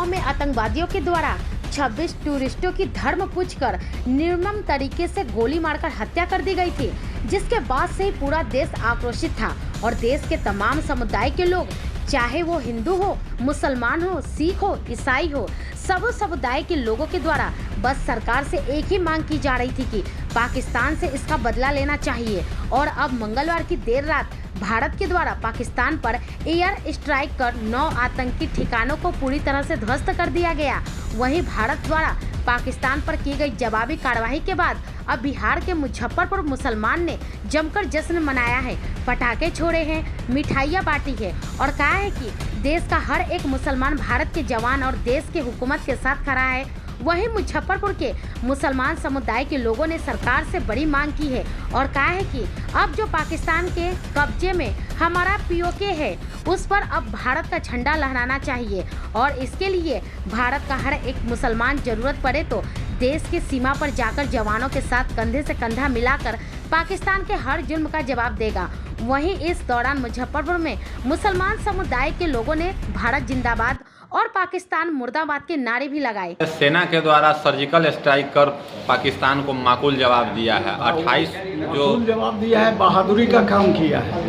उन्नाव में आतंकवादियों के द्वारा 26 टूरिस्टों की धर्म पूछकर निर्मम तरीके से गोली मारकर हत्या कर दी गई थी, जिसके बाद से ही पूरा देश आक्रोशित था और देश के तमाम समुदाय के लोग, चाहे वो हिंदू हो, मुसलमान हो, सिख हो, ईसाई हो, सब समुदाय के लोगों के द्वारा बस सरकार से एक ही मांग की जा रही थी कि पाकिस्तान से इसका बदला लेना चाहिए। और अब मंगलवार की देर रात भारत के द्वारा पाकिस्तान पर एयर स्ट्राइक कर 9 आतंकी ठिकानों को पूरी तरह से ध्वस्त कर दिया गया। वहीं भारत द्वारा पाकिस्तान पर की गई जवाबी कार्रवाई के बाद अब बिहार के मुजफ्फरपुर मुसलमान ने जमकर जश्न मनाया है, पटाखे छोड़े हैं, मिठाइयाँ बांटी है और कहा है कि देश का हर एक मुसलमान भारत के जवान और देश के हुकूमत के साथ खड़ा है। वहीं मुजफ्फरपुर के मुसलमान समुदाय के लोगों ने सरकार से बड़ी मांग की है और कहा है कि अब जो पाकिस्तान के कब्जे में हमारा पीओके है, उस पर अब भारत का झंडा लहराना चाहिए और इसके लिए भारत का हर एक मुसलमान जरूरत पड़े तो देश की सीमा पर जाकर जवानों के साथ कंधे से कंधा मिलाकर पाकिस्तान के हर जुल्म का जवाब देगा। वहीं इस दौरान मुजफ्फरपुर में मुसलमान समुदाय के लोगों ने भारत जिंदाबाद और पाकिस्तान मुर्दाबाद के नारे भी लगाए। सेना के द्वारा सर्जिकल स्ट्राइक कर पाकिस्तान को माकूल जवाब दिया है। 28 जो जवाब दिया है, बहादुरी का काम किया है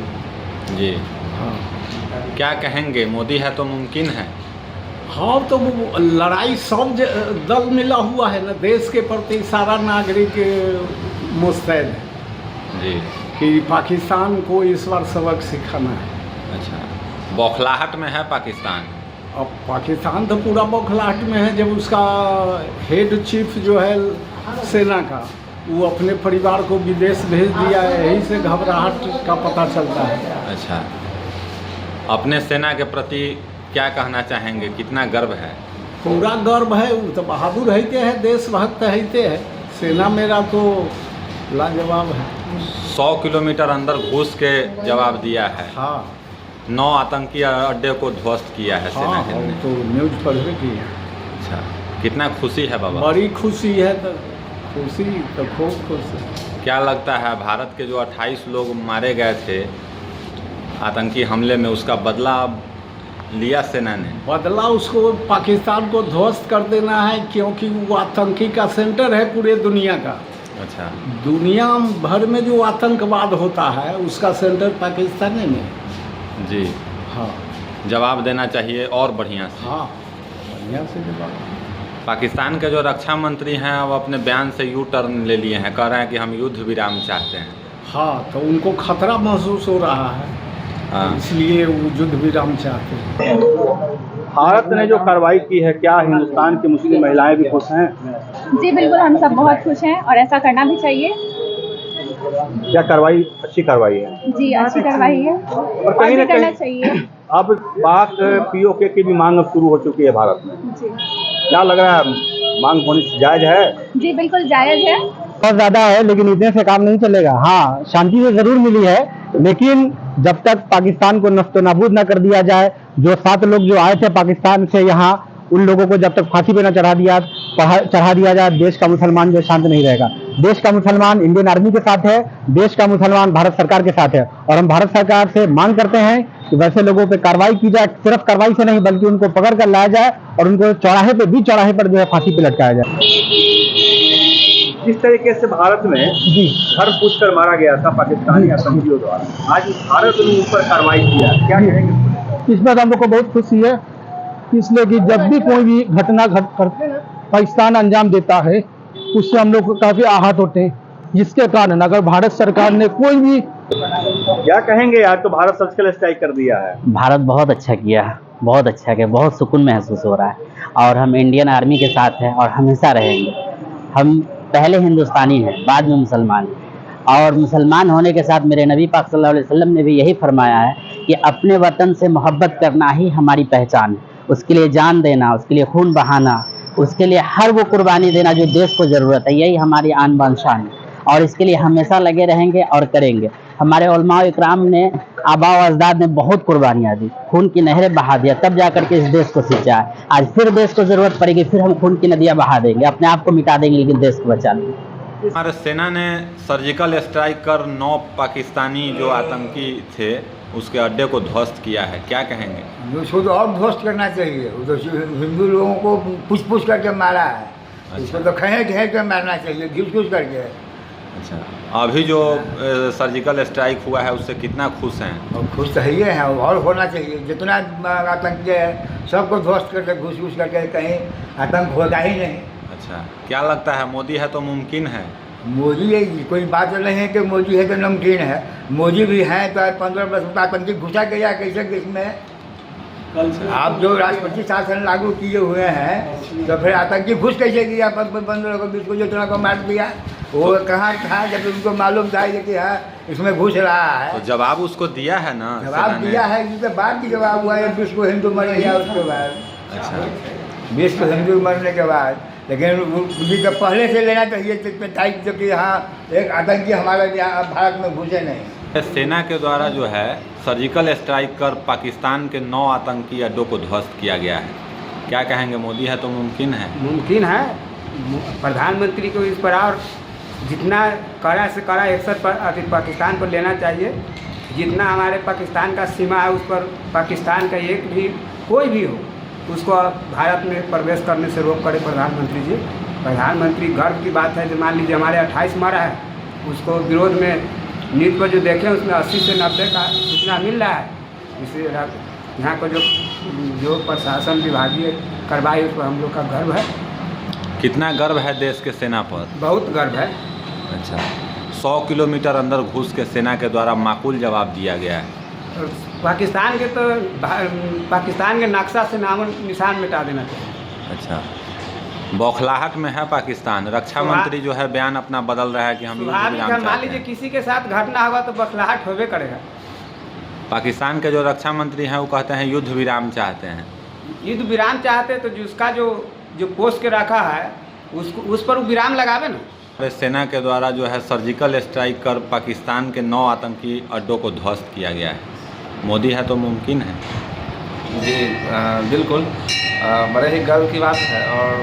जी। हाँ। क्या कहेंगे, मोदी है तो मुमकिन है? हाँ, तो वो लड़ाई सब दल मिला हुआ है ना, देश के प्रति सारा नागरिक मुस्तैद है जी कि पाकिस्तान को इस बार सबक सिखाना है। अच्छा, बौखलाहट में है पाकिस्तान? अब पाकिस्तान तो पूरा बौखलाहट में है जब उसका हेड चीफ जो है सेना का, वो अपने परिवार को विदेश भेज दिया है, यही से घबराहट का पता चलता है। अच्छा, अपने सेना के प्रति क्या कहना चाहेंगे, कितना गर्व है? पूरा गर्व है, वो तो बहादुर रहते हैं, देशभक्त रहते हैं। सेना मेरा तो लाजवाब है। 100 किलोमीटर अंदर घुस के जवाब दिया है। हाँ, 9 आतंकी अड्डे को ध्वस्त किया है सेना हाँ, ने। तो न्यूज़ पढ़ की है। अच्छा, कितना खुशी है बाबा? बड़ी खुशी है, तो खुशी तो खूब खुशी। क्या लगता है भारत के जो 28 लोग मारे गए थे आतंकी हमले में, उसका बदला लिया सेना ने? बदला उसको पाकिस्तान को ध्वस्त कर देना है, क्योंकि वो आतंकी का सेंटर है पूरे दुनिया का। अच्छा, दुनिया भर में जो आतंकवाद होता है उसका सेंटर पाकिस्तान में है। जी हाँ, जवाब देना चाहिए और बढ़िया से। हाँ, बढ़िया से जवाब। पाकिस्तान के जो रक्षा मंत्री हैं वो अपने बयान से यू टर्न ले लिए हैं, कह रहे हैं कि हम युद्ध विराम चाहते हैं। हाँ, तो उनको खतरा महसूस हो रहा है, हाँ, इसलिए वो युद्ध विराम चाहते हैं। भारत ने जो कार्रवाई की है, क्या हिंदुस्तान की मुस्लिम महिलाएं भी खुश हैं? जी बिल्कुल, हम सब बहुत खुश हैं और ऐसा करना भी चाहिए। क्या कार्रवाई अच्छी कार्रवाई है? जी, अच्छी कार्रवाई है और कहीं भी ना करना कहीं चाहिए। अब बात पीओके की भी मांग अब शुरू हो चुकी है भारत में। जी क्या लग रहा है, मांग होनी जायज है? जी बिल्कुल जायज़ है। बहुत ज़्यादा है, लेकिन इतने से काम नहीं चलेगा। हाँ, शांति से ज़रूर मिली है, लेकिन जब तक पाकिस्तान को नष्ट नाबूद न कर दिया जाए, जो 7 लोग जो आए थे पाकिस्तान से यहाँ, उन लोगों को जब तक फांसी पे न चढ़ा दिया जाए, देश का मुसलमान जो शांत नहीं रहेगा। देश का मुसलमान इंडियन आर्मी के साथ है, देश का मुसलमान भारत सरकार के साथ है और हम भारत सरकार से मांग करते हैं कि वैसे लोगों पे कार्रवाई की जाए, सिर्फ कार्रवाई से नहीं बल्कि उनको पकड़ कर लाया जाए और उनको बीच चौराहे पर जो है फांसी पे लटकाया जाए। जिस तरीके से भारत में घर पूछ कर मारा गया था पाकिस्तानी आतंकियों द्वारा, आज भारत ने उस पर कार्रवाई किया, क्या कहेंगे? इसमें हम लोग को बहुत खुशी है, इसलिए कि जब भी कोई भी घटना पाकिस्तान अंजाम देता है, उससे हम लोग को काफी आहत होते हैं, जिसके कारण अगर भारत सरकार ने कोई भी क्या कहेंगे, आज तो भारत सर्जिकल स्ट्राइक कर दिया है। भारत बहुत अच्छा किया, बहुत अच्छा किया, बहुत सुकून महसूस हो रहा है और हम इंडियन आर्मी के साथ हैं और हमेशा रहेंगे। हम पहले हिंदुस्तानी हैं, बाद में मुसलमान हैं और मुसलमान होने के साथ मेरे नबी पाक सल्लल्लाहु अलैहि वसल्लम ने भी यही फरमाया है कि अपने वतन से मोहब्बत करना ही हमारी पहचान है। उसके लिए जान देना, उसके लिए खून बहाना, उसके लिए हर वो कुर्बानी देना जो देश को ज़रूरत है, यही हमारी आन बान शान है और इसके लिए हमेशा लगे रहेंगे और करेंगे। हमारे उलमा इकराम ने, आबा व अजदाद ने बहुत कुर्बानियाँ दी, खून की नहरें बहा दिया, तब जाकर के इस देश को सींचा है। आज फिर देश को ज़रूरत पड़ेगी, फिर हम खून की नदियाँ बहा देंगे, अपने आप को मिटा देंगे, लेकिन देश को बचा लेंगे। हमारे सेना ने सर्जिकल स्ट्राइक कर 9 पाकिस्तानी जो आतंकी थे उसके अड्डे को ध्वस्त किया है, क्या कहेंगे? उसको तो और ध्वस्त करना चाहिए। वो तो हिंदू लोगों को पुछ करके मारा है। उसको तो खहेट के मारना चाहिए, घुस करके। अच्छा, अभी जो सर्जिकल स्ट्राइक हुआ है उससे कितना खुश हैं? और खुश तो ही हैं, और होना चाहिए। जितना आतंकी है सबको ध्वस्त करके घुस करके, कहीं आतंक होगा ही नहीं। अच्छा, क्या लगता है मोदी है तो मुमकिन है? मोदी है, कोई बात नहीं है कि मोदी है तो नमकीन है। मोदी भी हैं तो 15 वर्ष आतंकी घुसा गया कैसे देश में। आप जो राष्ट्रपति शासन लागू किए हुए हैं तो फिर आतंकी घुस कैसे गया 15 को 20 को जितना को मार दिया? वो कहाँ था जब उनको मालूम था कि हाँ इसमें घुस रहा है? तो जवाब उसको दिया है ना, जवाब दिया है, जिसके बाद की जवाब हुआ है 20 को हिंदू मर गया उसके बाद। अच्छा, 20 को हिंदू मरने के बाद, लेकिन उसी का पहले से लेना चाहिए टाइप जो कि हाँ एक आतंकी हमारे यहाँ भारत में घुसे नहीं। सेना के द्वारा जो है सर्जिकल स्ट्राइक कर पाकिस्तान के 9 आतंकी अड्डों को ध्वस्त किया गया है, क्या कहेंगे? मोदी है तो मुमकिन है? मुमकिन है। प्रधानमंत्री को इस पर और जितना कड़ा से कड़ा एक्शन पाकिस्तान पर लेना चाहिए। जितना हमारे पाकिस्तान का सीमा है उस पर पाकिस्तान का एक भी कोई भी हो उसको भारत में प्रवेश करने से रोक करे प्रधानमंत्री जी। प्रधानमंत्री गर्व की बात है कि मान लीजिए हमारे 28 मरा है, उसको विरोध में न्यूज़ पर जो देखें उसमें 80 से 90 का सूचना मिल रहा है। इसलिए यहाँ को जो प्रशासन विभागीय कार्रवाई उस पर हम लोग का गर्व है। कितना गर्व है देश के सेना पर? बहुत गर्व है। अच्छा, 100 किलोमीटर अंदर घुस के सेना के द्वारा माकूल जवाब दिया गया है। पाकिस्तान के तो पाकिस्तान के नक्शा से नाम निशान मिटा देना चाहिए। अच्छा, बौखलाहट में है पाकिस्तान। रक्षा मंत्री जो है बयान अपना बदल रहा है कि हम युद्ध विराम चाहते हैं। मान लीजिए किसी के साथ घटना होगा तो बौखलाहट होबे करेगा। पाकिस्तान के जो रक्षा मंत्री हैं वो कहते हैं युद्ध विराम चाहते हैं। युद्ध विराम चाहते तो जिसका जो पोस्ट के रखा है उस पर विराम लगावे ना। सेना के द्वारा जो है सर्जिकल स्ट्राइक कर पाकिस्तान के 9 आतंकी अड्डों को ध्वस्त किया गया है, मोदी है तो मुमकिन है? जी बिल्कुल, बड़े ही गर्व की बात है और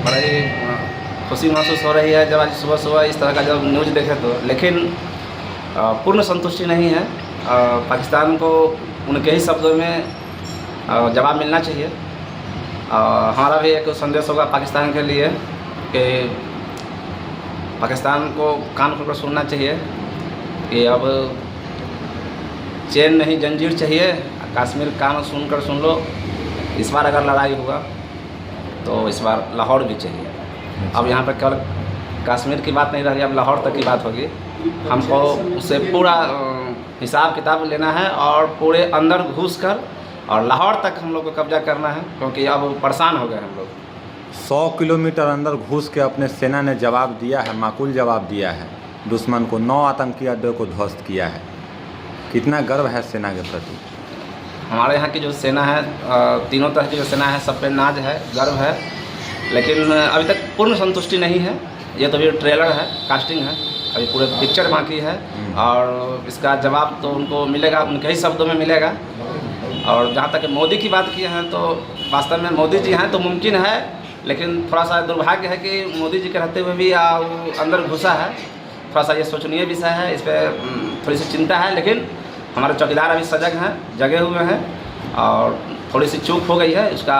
बड़े ही खुशी महसूस हो रही है जब आज सुबह सुबह इस तरह का जब न्यूज़ देखे तो। लेकिन पूर्ण संतुष्टि नहीं है। पाकिस्तान को उनके ही शब्दों में जवाब मिलना चाहिए। हमारा भी एक संदेश होगा पाकिस्तान के लिए कि पाकिस्तान को कान खोलकर सुनना चाहिए कि अब चैन नहीं जंजीर चाहिए। कश्मीर कान सुनकर सुन लो। इस बार अगर लड़ाई हुआ तो इस बार लाहौर भी चाहिए। अब यहाँ पर केवल कश्मीर की बात नहीं रह रही, अब लाहौर तक की बात होगी। हमको उससे पूरा हिसाब किताब लेना है और पूरे अंदर घुस कर और लाहौर तक हम लोग को कब्जा करना है, क्योंकि अब परेशान हो गए हम लोग। 100 किलोमीटर अंदर घुस के अपने सेना ने जवाब दिया है, माकूल जवाब दिया है। दुश्मन को 9 आतंकी अड्डों को ध्वस्त किया है। कितना गर्व है सेना के प्रति? हमारे यहाँ की जो सेना है, तीनों तरह की जो सेना है, सब पे नाज है, गर्व है। लेकिन अभी तक पूर्ण संतुष्टि नहीं है। ये तो अभी ट्रेलर है, कास्टिंग है, अभी पूरे पिक्चर बाकी है और इसका जवाब तो उनको मिलेगा, उनके ही शब्दों में मिलेगा। और जहाँ तक मोदी की बात किए हैं तो वास्तव में मोदी जी हैं तो मुमकिन है, लेकिन थोड़ा सा दुर्भाग्य है कि मोदी जी के रहते हुए भी वो अंदर घुसा है। थोड़ा सा ये सोचनीय विषय है, इस पर थोड़ी सी चिंता है। लेकिन हमारे चौकीदार अभी सजग हैं, जगे हुए हैं और थोड़ी सी चूक हो गई है, उसका